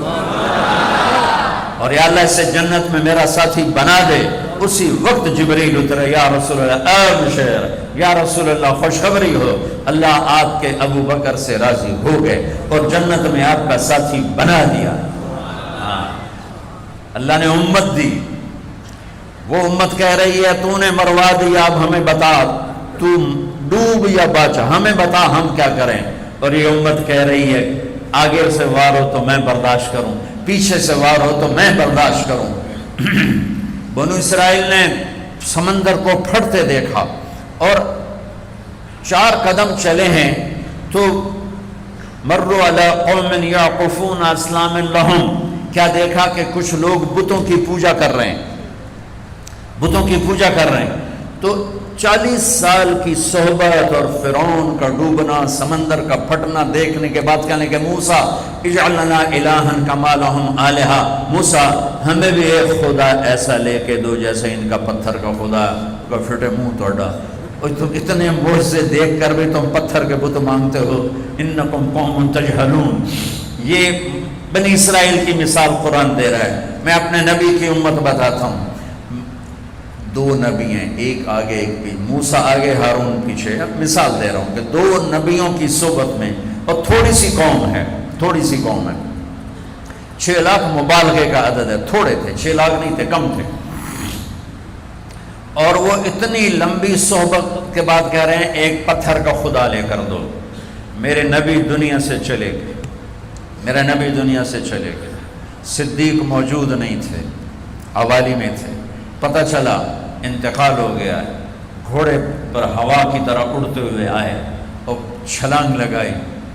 اور یا اللہ اسے جنت میں میرا ساتھی بنا دے۔ اسی وقت جبریل اترے، یا رسول اللہ ابشر، یا رسول اللہ خوشخبری ہو، اللہ آپ کے ابو بکر سے راضی ہو گئے اور جنت میں آپ کا ساتھی بنا دیا۔ اللہ نے امت دی، وہ امت کہہ رہی ہے تو نے مروا دیا، اب ہمیں بتا تو ڈوب یا بچا، ہمیں بتا ہم کیا کریں۔ اور یہ امت کہہ رہی ہے آگے سے وار ہو تو میں برداشت کروں، پیچھے سے وار ہو تو میں برداشت کروں۔ بنو اسرائیل نے سمندر کو پھٹتے دیکھا اور 4 قدم چلے ہیں تو مروا علی قوم یعقفون اصنام لہم، کیا دیکھا کہ کچھ لوگ بتوں کی پوجا کر رہے ہیں، بتوں کی پوجا کر رہے ہیں۔ تو 40 سال کی صحبت اور فرعون کا ڈوبنا، سمندر کا پھٹنا دیکھنے کے بعد کہنے کہ موسیٰ اجعل لنا الہا کما لہم آلہہ، موسیٰ ہمیں بھی ایک خدا ایسا لے کے دو جیسے ان کا پتھر کا خدا کا پھٹے منہ توڑا، اور تم اتنے معجزے دیکھ کر بھی تم پتھر کے بت مانگتے ہو، انکم قوم تجہلون۔ یہ بنی اسرائیل کی مثال قرآن دے رہا ہے، میں اپنے نبی کی امت بتاتا ہوں۔ دو نبی ہیں، ایک آگے ایک پیچھے، موسیٰ آگے ہارون پیچھے. اب مثال دے رہا ہوں کہ دو نبیوں کی صحبت میں، اور تھوڑی سی قوم ہے، 6 لاکھ مبالغے کا عدد ہے، تھوڑے تھے، 6 لاکھ نہیں تھے، کم تھے. اور وہ اتنی لمبی صحبت کے بعد کہہ رہے ہیں ایک پتھر کا خدا لے کر دو. میرے نبی دنیا سے چلے گئے، میرے نبی دنیا سے چلے گئے. صدیق موجود نہیں تھے، حوالی میں تھے. پتہ چلا انتقال ہو گیا ہے. گھوڑے پر ہوا کی طرح اڑتے ہوئے آئے اور چھلانگ لگائی،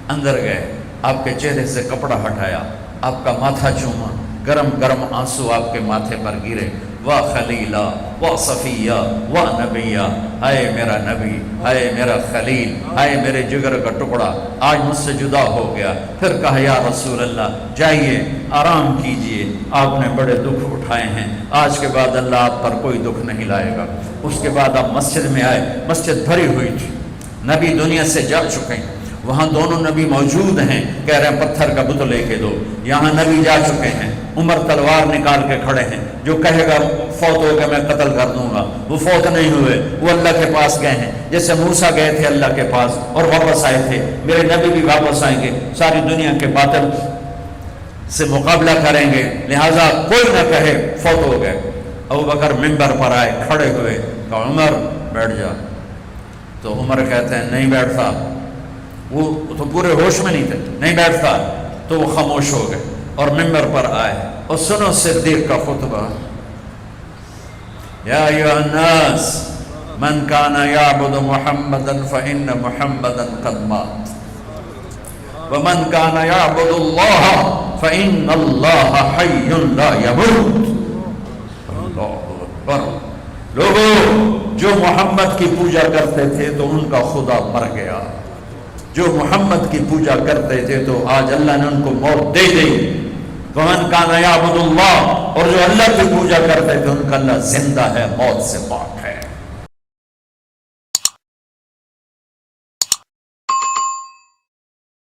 اندر گئے، آپ کے چہرے سے کپڑا ہٹایا، آپ کا ماتھا چوما، گرم گرم آنسو آپ کے ماتھے پر گرے. واہ خلیلہ، واہ صفیہ، واہ نبیہ، ہائے میرا نبی، ہائے میرا خلیل، ہائے میرے جگر کا ٹکڑا، آج مجھ سے جدا ہو گیا. پھر کہا یا رسول اللہ جائیے آرام کیجئے، آپ نے بڑے دکھ اٹھائے ہیں، آج کے بعد اللہ آپ پر کوئی دکھ نہیں لائے گا. اس کے بعد آپ مسجد میں آئے، مسجد بھری ہوئی تھی، نبی دنیا سے جا چکے ہیں. وہاں دونوں نبی موجود ہیں، کہہ رہے ہیں پتھر کا بت لے کے دو. یہاں نبی جا چکے ہیں، عمر تلوار نکال کے کھڑے ہیں، جو کہے گا فوت ہو کے میں قتل کر دوں گا. وہ فوت نہیں ہوئے، وہ اللہ کے پاس گئے ہیں. جیسے موسیٰ گئے تھے اللہ کے پاس اور واپس آئے تھے، میرے نبی بھی واپس آئیں گے، ساری دنیا کے باطل سے مقابلہ کریں گے. لہٰذا کوئی نہ کہے فوت ہو گئے. ابوبکر منبر پر آئے، کھڑے ہوئے، کہا عمر بیٹھ جا. تو عمر کہتے ہیں نہیں بیٹھتا. وہ تو پورے ہوش میں نہیں تھے، نہیں بیٹھتا. تو وہ خاموش ہو گئے اور منبر پر آئے. اور سنو صدیق کا خطبہ، یا ایھا الناس من کان یعبد محمدا فإن محمدا قد مات ومن کان یعبد اللہ فإن اللہ حی لا یموت. اللہ اکبر. لوگوں، جو محمد کی پوجا کرتے تھے تو ان کا خدا مر گیا، جو محمد کی پوجا کرتے تھے تو آج اللہ نے ان کو موت دے دی. ومن کان یعبد اللہ، اور جو اللہ کی پوجا کرتے تھے ان کا اللہ زندہ ہے، موت سے پاک.